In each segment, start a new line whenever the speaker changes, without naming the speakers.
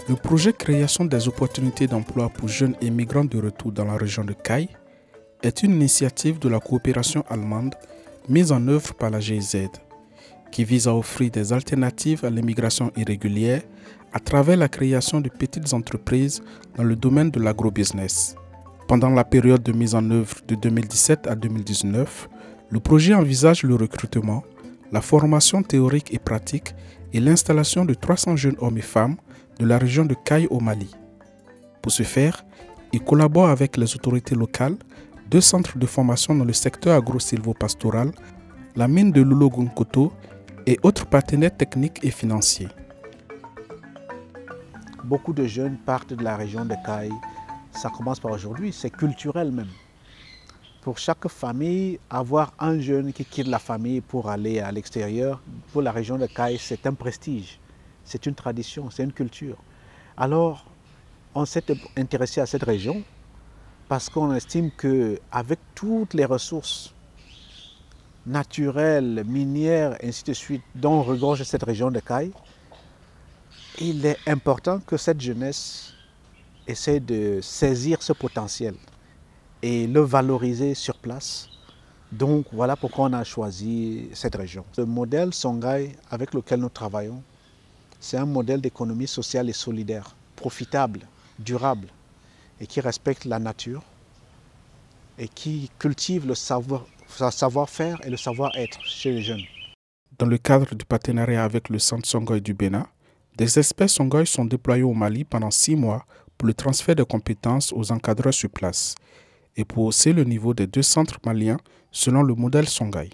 Le projet Création des opportunités d'emploi pour jeunes et migrants de retour dans la région de Caille est une initiative de la coopération allemande mise en œuvre par la GIZ, qui vise à offrir des alternatives à l'immigration irrégulière à travers la création de petites entreprises dans le domaine de l'agrobusiness. Pendant la période de mise en œuvre de 2017 à 2019, le projet envisage le recrutement, la formation théorique et pratique et l'installation de 300 jeunes hommes et femmes de la région de Caille au Mali. Pour ce faire, il collabore avec les autorités locales, 2 centres de formation dans le secteur agro-silvopastoral, la mine de Loulo-Gounkoto et autres partenaires techniques et financiers.
Beaucoup de jeunes partent de la région de Caille. Ça commence par aujourd'hui, c'est culturel même. Pour chaque famille, avoir un jeune qui quitte la famille pour aller à l'extérieur, pour la région de Caille, c'est un prestige. C'est une tradition, c'est une culture. Alors, on s'est intéressé à cette région parce qu'on estime qu'avec toutes les ressources naturelles, minières, ainsi de suite, dont regorge cette région de Caille, il est important que cette jeunesse essaie de saisir ce potentiel et le valoriser sur place. Donc voilà pourquoi on a choisi cette région. Le modèle Songhai avec lequel nous travaillons, c'est un modèle d'économie sociale et solidaire, profitable, durable et qui respecte la nature et qui cultive le savoir-faire et le savoir-être chez les jeunes.
Dans le cadre du partenariat avec le Centre Songhai du Bénin, des experts Songhai sont déployés au Mali pendant 6 mois pour le transfert de compétences aux encadreurs sur place et pour hausser le niveau des 2 centres maliens selon le modèle Songhai.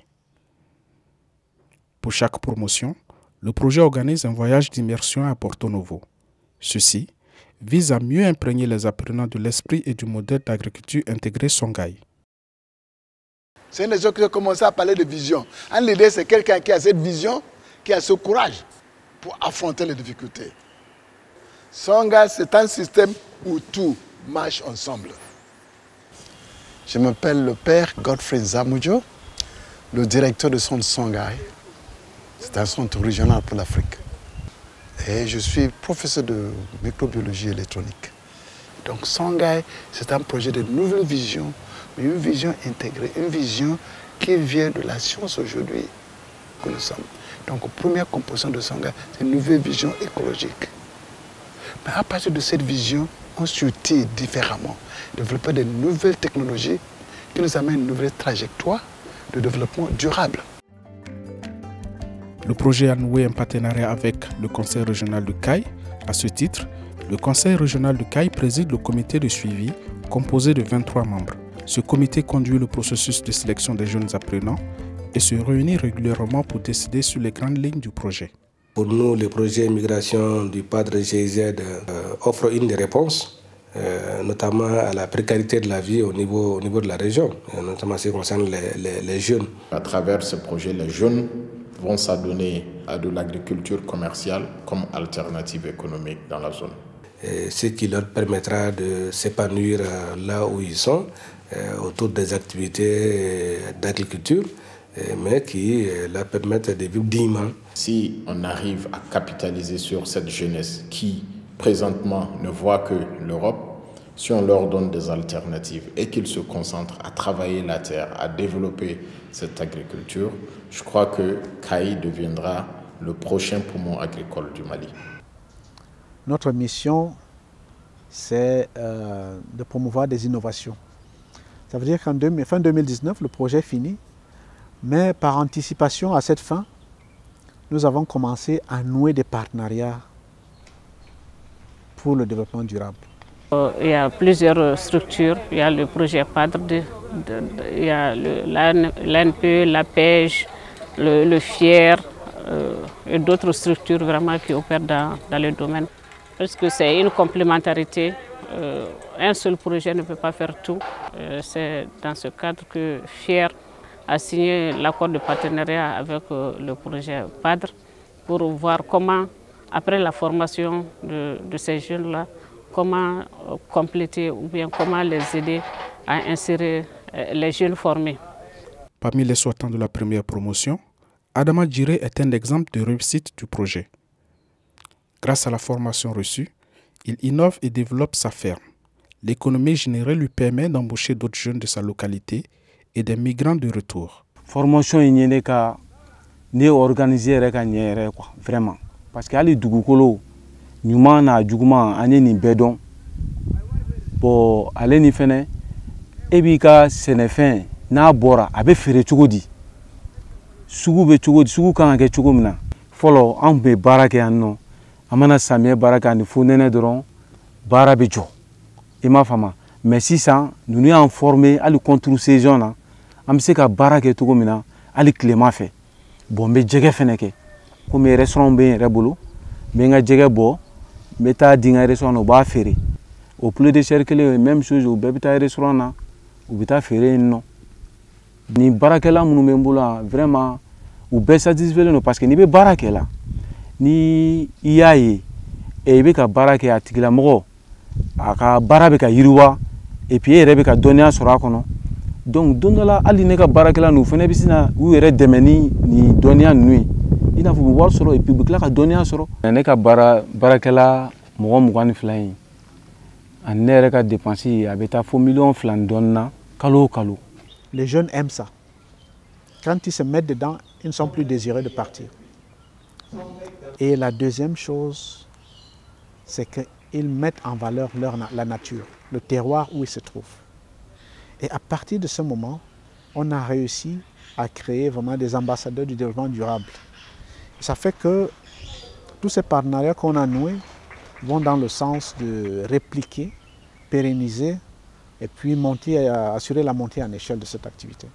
Pour chaque promotion, le projet organise un voyage d'immersion à Porto Novo. Ceci vise à mieux imprégner les apprenants de l'esprit et du modèle d'agriculture intégrée Songhai.
C'est une région qui a commencé à parler de vision. Un leader, c'est quelqu'un qui a cette vision, qui a ce courage pour affronter les difficultés. Songhai, c'est un système où tout marche ensemble.
Je m'appelle le père Godfrey Zamujo, le directeur de centre Songhai. C'est un centre régional pour l'Afrique. Et je suis professeur de microbiologie électronique. Donc Songhai, c'est un projet de nouvelle vision, mais une vision intégrée, une vision qui vient de la science aujourd'hui que nous sommes. Donc la première composition de Songhai, c'est une nouvelle vision écologique. Mais à partir de cette vision, on s'utilise différemment, développer de nouvelles technologies qui nous amènent une nouvelle trajectoire de développement durable.
Le projet a noué un partenariat avec le Conseil régional de Caille. À ce titre, le Conseil régional de Caille préside le comité de suivi composé de 23 membres. Ce comité conduit le processus de sélection des jeunes apprenants et se réunit régulièrement pour décider sur les grandes lignes du projet.
Pour nous, le projet Migration du Padre GIZ offre une des réponses, notamment à la précarité de la vie au niveau de la région, notamment en ce qui concerne les jeunes.
À travers ce projet, les jeunes vont s'adonner à de l'agriculture commerciale comme alternative économique dans la zone.
Ce qui leur permettra de s'épanouir là où ils sont, autour des activités d'agriculture, mais qui leur permettent de vivre dignement.
Si on arrive à capitaliser sur cette jeunesse qui, présentement, ne voit que l'Europe, si on leur donne des alternatives et qu'ils se concentrent à travailler la terre, à développer cette agriculture, je crois que Caille deviendra le prochain poumon agricole du Mali.
Notre mission, c'est de promouvoir des innovations. Ça veut dire qu'en fin 2019, le projet est fini, mais par anticipation à cette fin, nous avons commencé à nouer des partenariats pour le développement durable.
Il y a plusieurs structures. Il y a le projet PADRE, il y a l'ANPE, la PEJ, le FIER et d'autres structures vraiment qui opèrent dans le domaine. Parce que c'est une complémentarité. Un seul projet ne peut pas faire tout. C'est dans ce cadre que FIER a signé l'accord de partenariat avec le projet PADRE pour voir comment, après la formation de ces jeunes-là, comment compléter ou bien comment les aider à insérer les jeunes formés.
Parmi les sortants de la première promotion, Adama Djiré est un exemple de réussite du projet. Grâce à la formation reçue, Il innove et développe sa ferme. L'économie générée lui permet d'embaucher d'autres jeunes de sa localité et des migrants de retour.
Formation est organisée vraiment. Parce qu'il y a les dugukolo, nyuma na juguma anye ni bedon. Bon, allez ni fene, ebika senefin na bora abe fere chugodi. Sugu be chugodi, sugu kan ke chugumina. Follow an be barake anno. Amana samie baraka ni funene doron bara be jo. Ima fama. Mais si ça, nous nous formé à le contre saison là, am se ka barake chugumina, ali clément fait. Bon, be jege feneke. Comme les restaurants bien rebolo, bien jege bo, beta dinga restaurant au bas ferré. Au plus de cercle, même chose au beta restaurant là, au beta ferré non. Ni barakela munu membula vraiment ou be satisfait no parce que ni be barakela ni iyaye e be ka barake atigila mogo aka barabe ka yiriwa et puis ere be ka donia sora kono donc dondola ali ne ka barakela no fene bisina u ere demeni ni donia nuit ina fu war soro et puis bikla ka donia soro ne ka barakela mogo mugani flain an ne ere ka dépenser abeta fo million flan donna kalo kalo.
Les jeunes aiment ça. Quand ils se mettent dedans, ils ne sont plus désireux de partir. Et la deuxième chose, c'est qu'ils mettent en valeur la nature, le terroir où ils se trouvent. Et à partir de ce moment, on a réussi à créer vraiment des ambassadeurs du développement durable. Et ça fait que tous ces partenariats qu'on a noués vont dans le sens de répliquer, pérenniser et puis assurer la montée en échelle de cette activité.